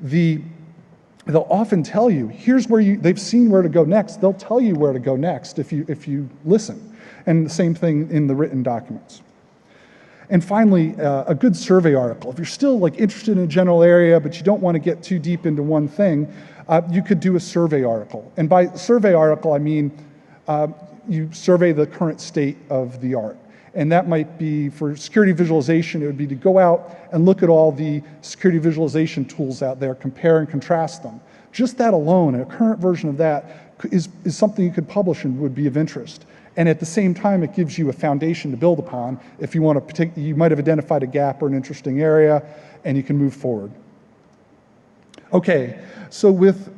they'll often tell you, here's where they've seen where to go next. They'll tell you where to go next if you listen. And the same thing in the written documents. And finally, a good survey article. If you're still interested in a general area, but you don't want to get too deep into one thing, you could do a survey article. And by survey article, I mean you survey the current state of the art. And that might be, for security visualization, it would be to go out and look at all the security visualization tools out there, compare and contrast them. Just that alone, a current version of that is something you could publish and would be of interest. And at the same time, it gives you a foundation to build upon. If you want to, you might have identified a gap or an interesting area, and you can move forward. Okay, so with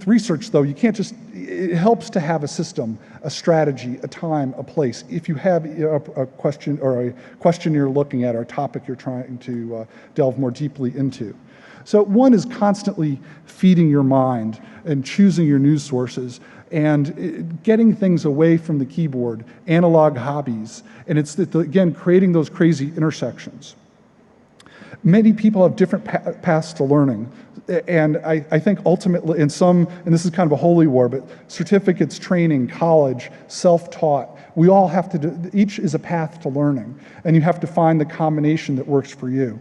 research, though, you can't just, it helps to have a system, a strategy, a time, a place. If you have a question or a question you're looking at or a topic you're trying to delve more deeply into. So one is constantly feeding your mind and choosing your news sources and getting things away from the keyboard, analog hobbies, and it's, again, creating those crazy intersections. Many people have different paths to learning, and I think ultimately, and this is kind of a holy war, but certificates, training, college, self-taught, we all have to do, each is a path to learning, and you have to find the combination that works for you.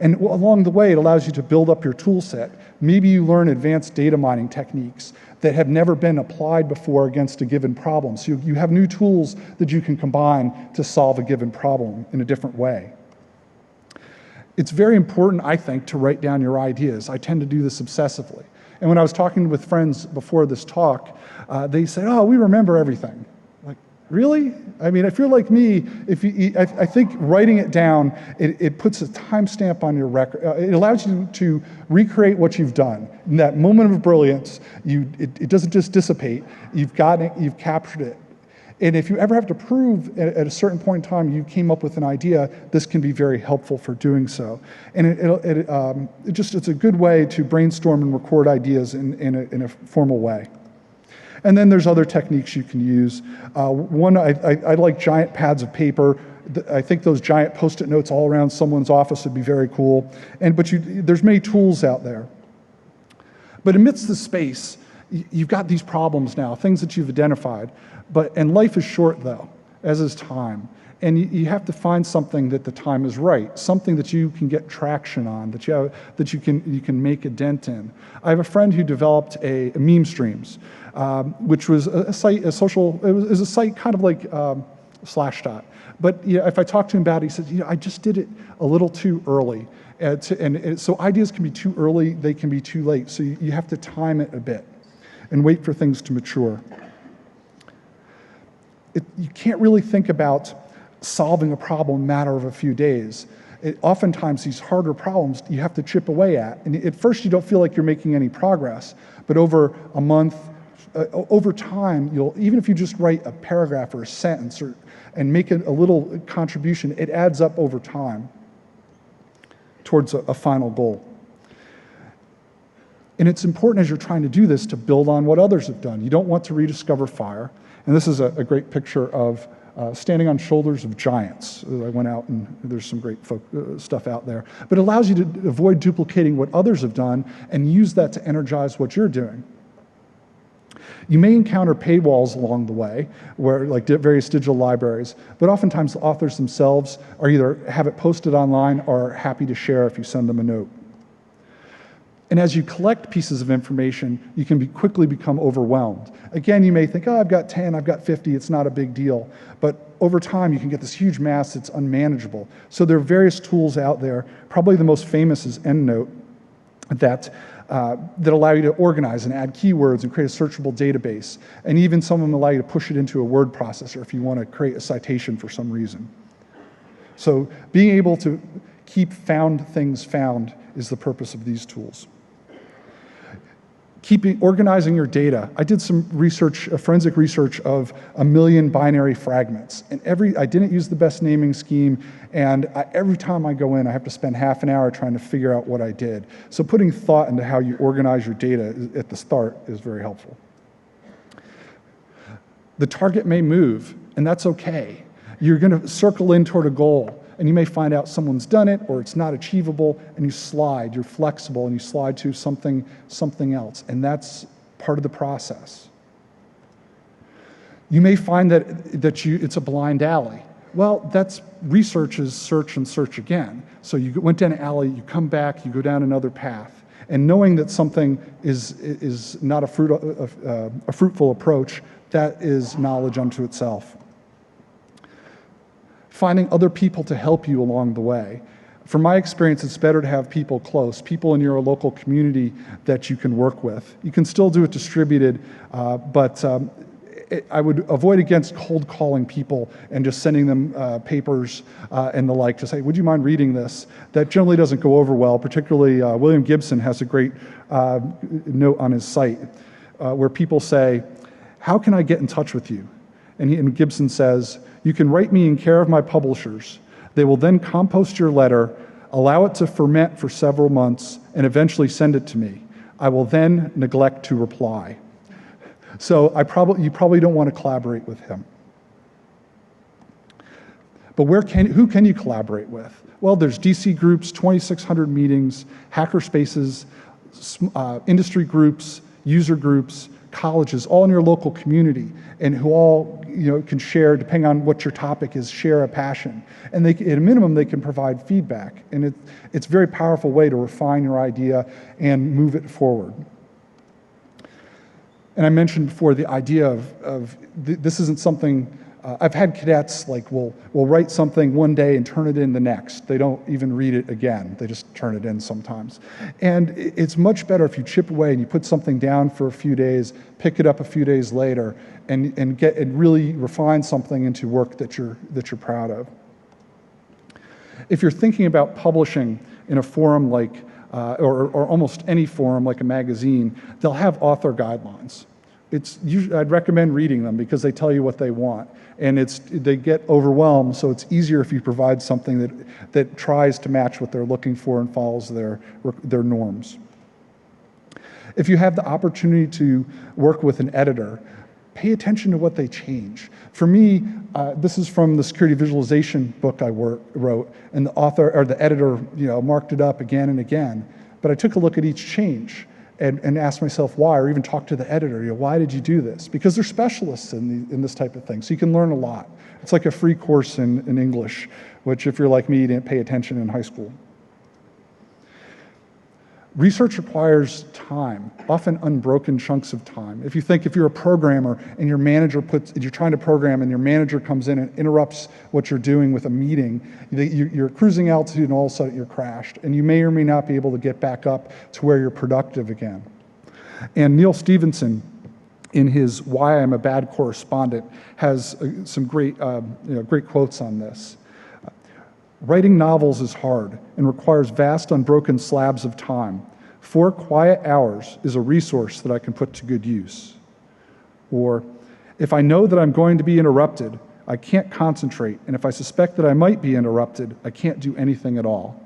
And along the way, it allows you to build up your tool set. Maybe you learn advanced data mining techniques that have never been applied before against a given problem. So you have new tools that you can combine to solve a given problem in a different way. It's very important, I think, to write down your ideas. I tend to do this obsessively. And when I was talking with friends before this talk, they said, oh, we remember everything. Like, really? I mean, if you're like me, I think writing it down, it puts a timestamp on your record. It allows you to recreate what you've done. In that moment of brilliance, it doesn't just dissipate. You've got it, you've captured it. And if you ever have to prove at a certain point in time you came up with an idea, this can be very helpful for doing so. And it's a good way to brainstorm and record ideas in a formal way. And then there's other techniques you can use. One, I like giant pads of paper. I think those giant Post-it notes all around someone's office would be very cool. But there's many tools out there. But amidst the space, you've got these problems now, things that you've identified. And life is short, though, as is time. And you have to find something that the time is right, something that you can get traction on, that you can make a dent in. I have a friend who developed a meme streams, which was a site, it was a site kind of like Slashdot. But if I talked to him about it, he said, I just did it a little too early. So ideas can be too early, they can be too late. So you have to time it a bit and wait for things to mature. You can't really think about solving a problem in a matter of a few days. Oftentimes, these harder problems you have to chip away at. And at first, you don't feel like you're making any progress. But over a month, over time, even if you just write a paragraph or a sentence and make a little contribution, it adds up over time towards a final goal. And it's important as you're trying to do this to build on what others have done. You don't want to rediscover fire. And this is a great picture of standing on shoulders of giants. I went out and there's some great stuff out there. But it allows you to avoid duplicating what others have done and use that to energize what you're doing. You may encounter paywalls along the way, where like various digital libraries, but oftentimes the authors themselves are either have it posted online or are happy to share if you send them a note. And as you collect pieces of information, you can quickly become overwhelmed. Again, you may think, oh, I've got 10, I've got 50, it's not a big deal. But over time, you can get this huge mass that's unmanageable. So there are various tools out there. Probably the most famous is EndNote, that allow you to organize and add keywords and create a searchable database. And even some of them allow you to push it into a word processor if you want to create a citation for some reason. So being able to keep found things found is the purpose of these tools. Organizing your data. I did some research, forensic research of 1 million binary fragments. And I didn't use the best naming scheme, and every time I go in, I have to spend half an hour trying to figure out what I did. So putting thought into how you organize your data at the start is very helpful. The target may move, and that's okay. You're going to circle in toward a goal. And you may find out someone's done it or it's not achievable, and you slide, you're flexible, and you slide to something else. And that's part of the process. You may find that it's a blind alley. Well, that's research is search and search again. So you went down an alley, you come back, you go down another path. And knowing that something is not a fruitful approach, that is knowledge unto itself. Finding other people to help you along the way. From my experience, it's better to have people close, people in your local community that you can work with. You can still do it distributed, but I would avoid against cold calling people and just sending them papers and the like to say, would you mind reading this? That generally doesn't go over well. Particularly William Gibson has a great note on his site where people say, how can I get in touch with you? And Gibson says, you can write me in care of my publishers. They will then compost your letter, allow it to ferment for several months, and eventually send it to me. I will then neglect to reply. So you probably don't want to collaborate with him. But who can you collaborate with? Well, there's DC groups, 2,600 meetings, hacker spaces, industry groups, user groups, colleges, all in your local community, and who all can share, depending on what your topic is, share a passion. And at a minimum, they can provide feedback. And it's a very powerful way to refine your idea and move it forward. And I mentioned before the idea of this isn't something, I've had cadets will write something one day and turn it in the next. They don't even read it again. They just turn it in sometimes. And it's much better if you chip away and you put something down for a few days, pick it up a few days later, and really refine something into work that you're proud of. If you're thinking about publishing in a forum like or almost any forum like a magazine, they'll have author guidelines. I'd recommend reading them because they tell you what they want. And they get overwhelmed, so it's easier if you provide something that tries to match what they're looking for and follows their norms. If you have the opportunity to work with an editor, pay attention to what they change. For me, this is from the security visualization book I wrote, and the author or the editor, marked it up again and again. But I took a look at each change and asked myself why, or even talked to the editor. Why did you do this? Because they're specialists in this type of thing, so you can learn a lot. It's like a free course in English, which if you're like me, you didn't pay attention in high school. Research requires time, often unbroken chunks of time. If you're a programmer and your manager you're trying to program and your manager comes in and interrupts what you're doing with a meeting, you're cruising altitude and all of a sudden you're crashed. And you may or may not be able to get back up to where you're productive again. And Neil Stephenson, in his Why I'm a Bad Correspondent, has some great quotes on this. Writing novels is hard and requires vast unbroken slabs of time. 4 quiet hours is a resource that I can put to good use. Or, if I know that I'm going to be interrupted, I can't concentrate, and if I suspect that I might be interrupted, I can't do anything at all.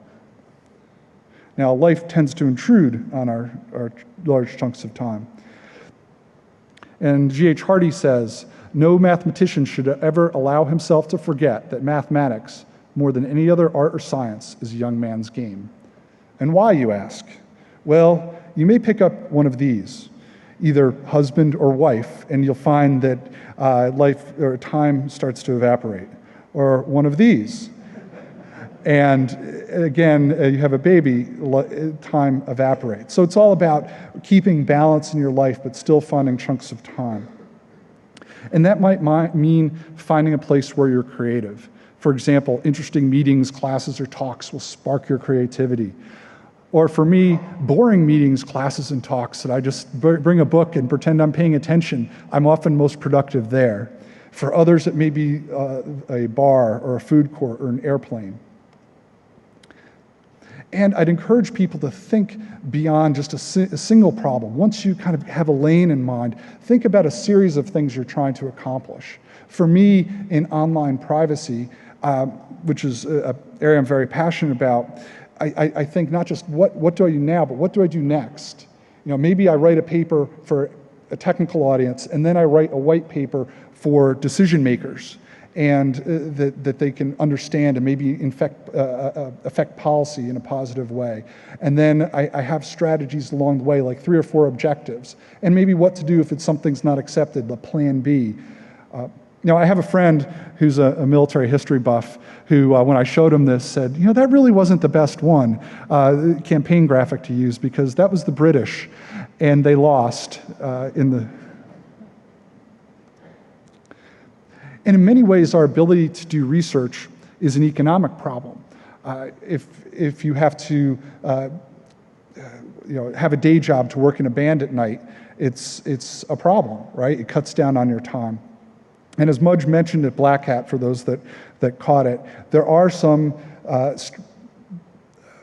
Now, life tends to intrude on our large chunks of time. And G.H. Hardy says, no mathematician should ever allow himself to forget that mathematics, more than any other art or science, is a young man's game. And why, you ask? Well, you may pick up one of these, either husband or wife, and you'll find that life or time starts to evaporate. Or one of these. And again, you have a baby, time evaporates. So it's all about keeping balance in your life, but still finding chunks of time. And that might mean finding a place where you're creative. For example, interesting meetings, classes, or talks will spark your creativity. Or for me, boring meetings, classes, and talks that I just bring a book and pretend I'm paying attention, I'm often most productive there. For others, it may be a bar or a food court or an airplane. And I'd encourage people to think beyond just a single problem. Once you kind of have a lane in mind, think about a series of things you're trying to accomplish. For me, in online privacy, which is an area I'm very passionate about, I think not just what do I do now, but what do I do next? Maybe I write a paper for a technical audience, and then I write a white paper for decision makers. and that they can understand and maybe affect policy in a positive way. And then I have strategies along the way, like 3 or 4 objectives, and maybe what to do if something's not accepted, the plan B. Now, I have a friend who's a military history buff who, when I showed him this, said, that really wasn't the best one, campaign graphic to use, because that was the British, and they lost in the... And in many ways, our ability to do research is an economic problem. If you have to have a day job to work in a band at night, it's a problem, right? It cuts down on your time. And as Mudge mentioned at Black Hat, for those that caught it, there are some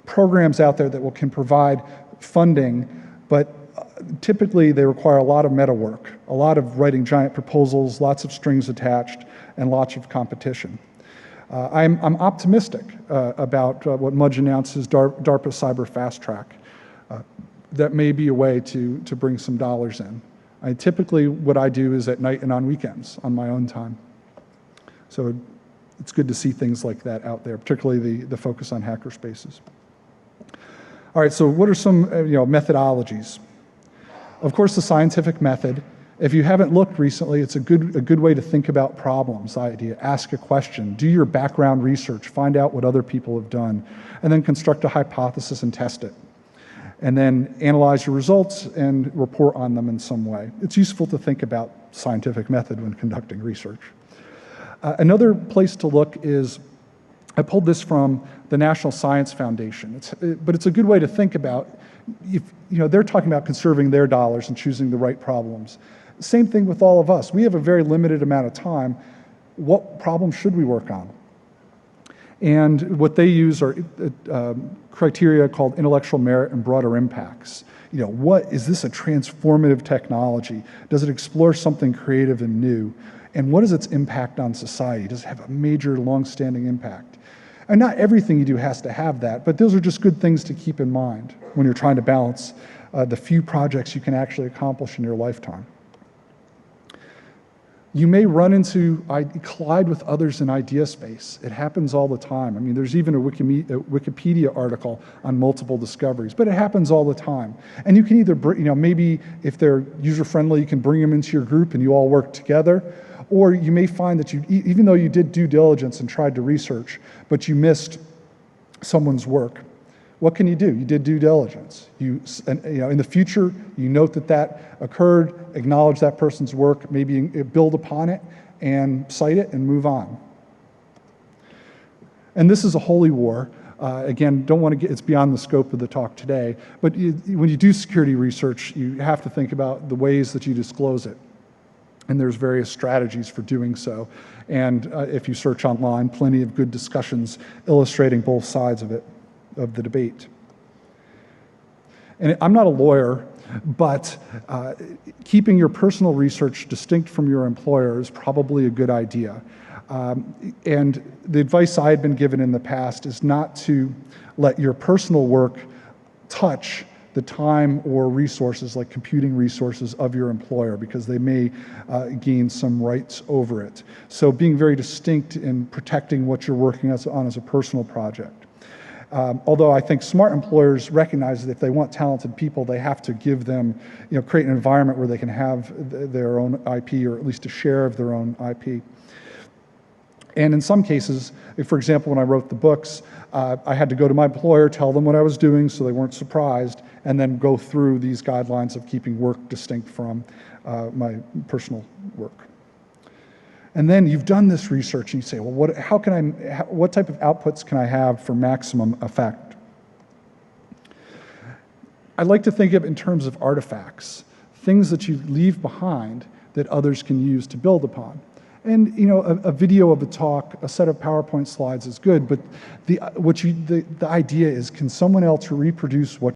programs out there that can provide funding, but typically they require a lot of meta work, a lot of writing giant proposals, lots of strings attached, and lots of competition. I'm optimistic about what Mudge announces, DARPA Cyber Fast Track. That may be a way to bring some dollars in. Typically what I do is at night and on weekends on my own time. So it's good to see things like that out there, particularly the focus on hackerspaces. All right, so what are some methodologies? Of course, the scientific method. If you haven't looked recently, it's a good way to think about problems, idea, ask a question, do your background research, find out what other people have done, and then construct a hypothesis and test it. And then analyze your results and report on them in some way. It's useful to think about scientific method when conducting research. Another place to look is, I pulled this from the National Science Foundation, but it's a good way to think about, they're talking about conserving their dollars and choosing the right problems. Same thing with all of us. We have a very limited amount of time. What problems should we work on? And what they use are criteria called intellectual merit and broader impacts. What is this a transformative technology? Does it explore something creative and new? And what is its impact on society? Does it have a major, long-standing impact? And not everything you do has to have that, but those are just good things to keep in mind when you're trying to balance the few projects you can actually accomplish in your lifetime. You may collide with others in idea space. It happens all the time. I mean, there's even a Wikipedia article on multiple discoveries, but it happens all the time. And you can either, maybe if they're user-friendly, you can bring them into your group and you all work together, or you may find that even though you did due diligence and tried to research, but you missed someone's work. What can you do? You did due diligence. In the future, you note that occurred, acknowledge that person's work, maybe build upon it, and cite it and move on. And this is a holy war. Again, it's beyond the scope of the talk today, but when you do security research, you have to think about the ways that you disclose it. And there's various strategies for doing so. And if you search online, plenty of good discussions illustrating both sides of the debate. And I'm not a lawyer, but keeping your personal research distinct from your employer is probably a good idea. And the advice I had been given in the past is not to let your personal work touch the time or resources, like computing resources, of your employer, because they may gain some rights over it. So being very distinct in protecting what you're working on as a personal project. Although I think smart employers recognize that if they want talented people, they have to give them, create an environment where they can have their own IP, or at least a share of their own IP. And in some cases, for example, when I wrote the books, I had to go to my employer, tell them what I was doing so they weren't surprised, and then go through these guidelines of keeping work distinct from my personal work. And then you've done this research and you say, well, what type of outputs can I have for maximum effect? I like to think of it in terms of artifacts, things that you leave behind that others can use to build upon. And a video of a talk, a set of PowerPoint slides is good, but the idea is, can someone else reproduce what